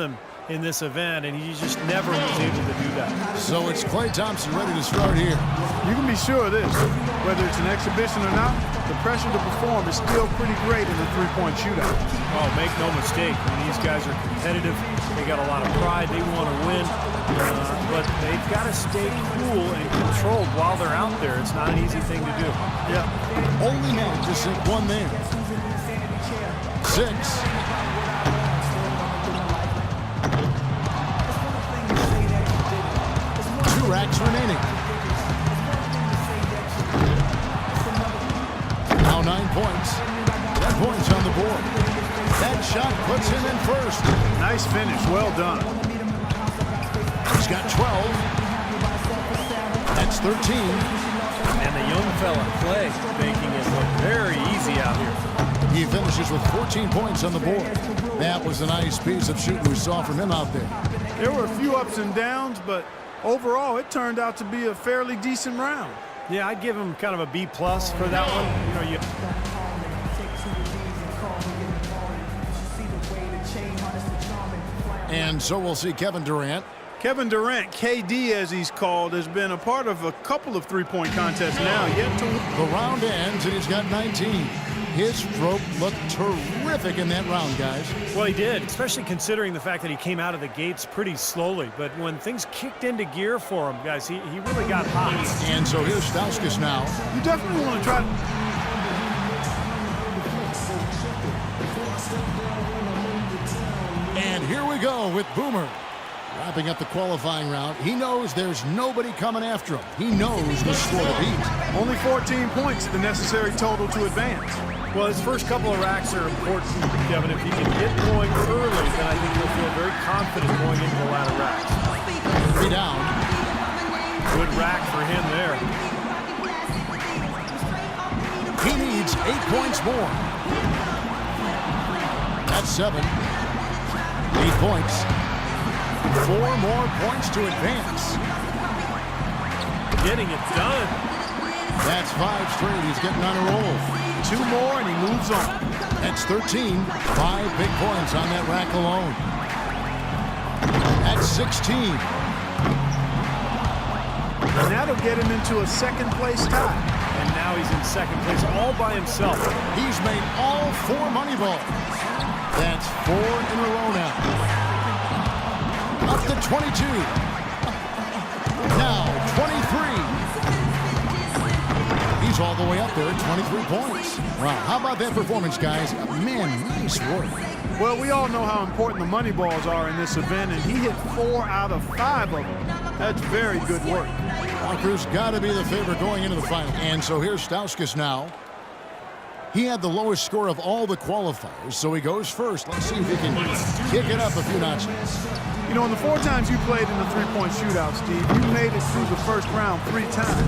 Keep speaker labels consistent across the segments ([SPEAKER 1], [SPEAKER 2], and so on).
[SPEAKER 1] him in this event, and he just never was able to do that.
[SPEAKER 2] So it's Klay Thompson ready to start here.
[SPEAKER 3] You can be sure of this. Whether it's an exhibition or not, the pressure to perform is still pretty great in the three-point shootout.
[SPEAKER 1] Oh, make no mistake. I mean, these guys are competitive. They got a lot of pride. They want to win. But they've got to stay cool and controlled while they're out there. It's not an easy thing to do.
[SPEAKER 3] Yeah.
[SPEAKER 2] Only managed to sink one there. 6. Racks remaining. Now 9 points. 10 points on the board. That shot puts him in first.
[SPEAKER 3] Nice finish. Well done.
[SPEAKER 2] He's got 12. That's 13.
[SPEAKER 1] And the young fella, Klay, making it look very easy out here.
[SPEAKER 2] He finishes with 14 points on the board. That was a nice piece of shooting we saw from him out there.
[SPEAKER 3] There were a few ups and downs, but overall, it turned out to be a fairly decent round.
[SPEAKER 1] Yeah, I'd give him kind of a B+ for that one. You know,
[SPEAKER 2] And so we'll see Kevin Durant.
[SPEAKER 3] Kevin Durant, KD as he's called, has been a part of a couple of three-point contests now. Yet to
[SPEAKER 2] the round ends, and he's got 19. His stroke looked terrific in that round, guys.
[SPEAKER 1] Well, he did, especially considering the fact that he came out of the gates pretty slowly. But when things kicked into gear for him, guys, he really got hot.
[SPEAKER 2] And so here's Stauskas now.
[SPEAKER 3] You definitely want to try.
[SPEAKER 2] And here we go with Boomer. Wrapping up the qualifying round, he knows there's nobody coming after him. He knows the score to beat.
[SPEAKER 3] Only 14 points, the necessary total to advance.
[SPEAKER 1] Well, his first couple of racks are important, Kevin. If he can get going early, then I think he'll feel very confident going into the latter racks.
[SPEAKER 2] 3 down.
[SPEAKER 1] Good rack for him there.
[SPEAKER 2] He needs 8 points more. That's 7. 8 points. 4 more points to advance.
[SPEAKER 1] Getting it done.
[SPEAKER 2] That's 5 straight. He's getting on a roll.
[SPEAKER 3] 2 more and he moves on.
[SPEAKER 2] That's 13. 5 big points on that rack alone. That's 16.
[SPEAKER 3] And that'll get him into a second-place tie.
[SPEAKER 1] And now he's in second place all by himself.
[SPEAKER 2] He's made all 4 money balls. That's 4 in a row now. Up to 22. Now 23. He's all the way up there at 23 points. Wow, how about that performance, guys? Man, nice work.
[SPEAKER 3] Well, we all know how important the money balls are in this event, and he hit 4 out of 5 of them. That's very good work.
[SPEAKER 2] Walker's got to be the favorite going into the final. And so here's Stauskas now. He had the lowest score of all the qualifiers, so he goes first. Let's see if he can kick it up a few notches.
[SPEAKER 3] You know, in the 4 times you played in the three-point shootout, Steve, you made it through the first round 3 times.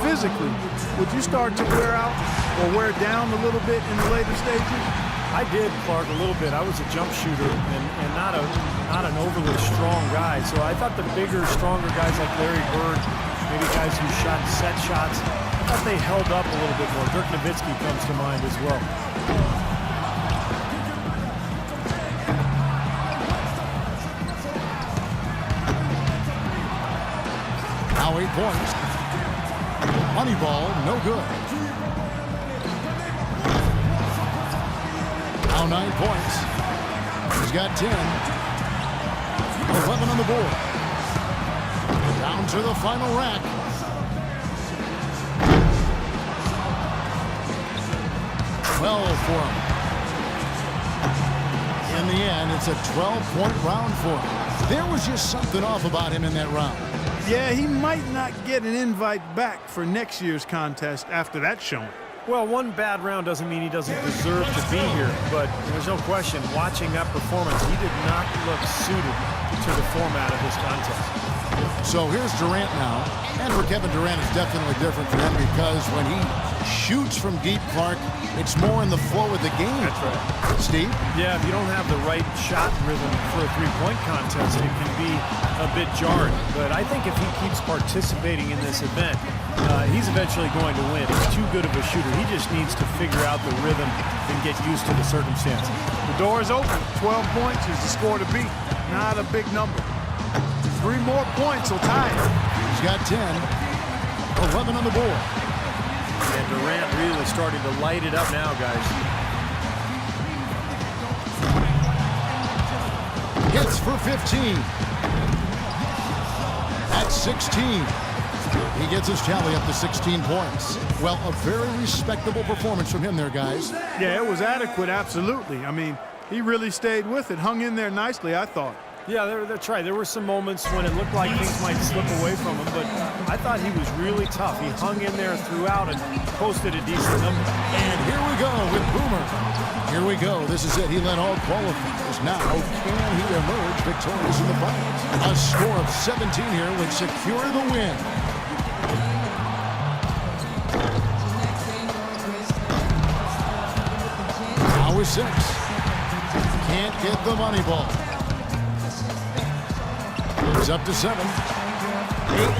[SPEAKER 3] Physically, would you start to wear out or wear down a little bit in the later stages?
[SPEAKER 1] I did, Clark, a little bit. I was a jump shooter and not an overly strong guy. So I thought the bigger, stronger guys like Larry Bird, maybe guys who shot set shots, I thought they held up a little bit more. Dirk Nowitzki comes to mind as well.
[SPEAKER 2] Now 8 points. Money ball, no good. Now 9 points. He's got 10. 11 on the board. Down to the final rack. Well for him. In the end, it's a 12-point round for him. There was just something off about him in that round.
[SPEAKER 3] Yeah, he might not get an invite back for next year's contest after that showing.
[SPEAKER 1] Well, one bad round doesn't mean he doesn't deserve to be here, but there's no question, watching that performance, he did not look suited to the format of this contest.
[SPEAKER 2] So here's Durant now, and for Kevin Durant, it's definitely different for him because when he shoots from deep, Clark, it's more in the flow of the game.
[SPEAKER 1] That's right.
[SPEAKER 2] Steve?
[SPEAKER 1] Yeah, if you don't have the right shot rhythm for a three-point contest, it can be a bit jarring. But I think if he keeps participating in this event, he's eventually going to win. He's too good of a shooter. He just needs to figure out the rhythm and get used to the circumstances.
[SPEAKER 3] The door is open. 12 points is the score to beat. not a big number. 3 more points will tie it.
[SPEAKER 2] He's got 10. 11 on the board.
[SPEAKER 1] And Durant really starting to light it up now, guys.
[SPEAKER 2] Hits for 15. At 16. He gets his tally up to 16 points. Well, a very respectable performance from him there, guys.
[SPEAKER 3] Yeah, it was adequate, absolutely. I mean, he really stayed with it, hung in there nicely, I thought.
[SPEAKER 1] Yeah, that's right. There were some moments when it looked like things might slip away from him, but I thought he was really tough. He hung in there throughout and posted a decent number.
[SPEAKER 2] And here we go with Boomer. Here we go. This is it. He led all qualifiers. Now, can he emerge victorious in the finals? A score of 17 here would secure the win. Now with 6. Can't get the money ball. He's up to 7. 8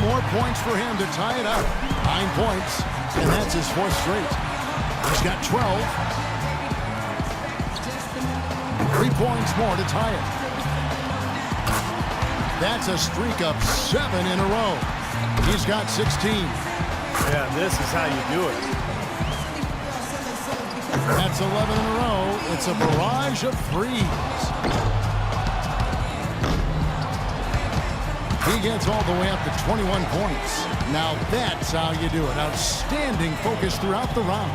[SPEAKER 2] more points for him to tie it up. 9 points, and that's his 4th straight. He's got 12. 3 points more to tie it. That's a streak of 7 in a row. He's got 16.
[SPEAKER 1] Yeah, this is how you do it.
[SPEAKER 2] That's 11 in a row. It's a barrage of threes. He gets all the way up to 21 points. Now that's how you do it. Outstanding focus throughout the round.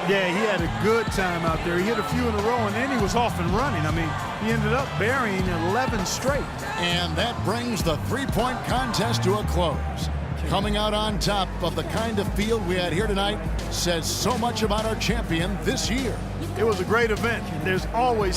[SPEAKER 3] Yeah, he had a good time out there. He hit a few in a row, and then he was off and running. I mean, he ended up burying 11 straight.
[SPEAKER 2] And that brings the three-point contest to a close. Coming out on top of the kind of field we had here tonight says so much about our champion this year.
[SPEAKER 3] It was a great event. There's always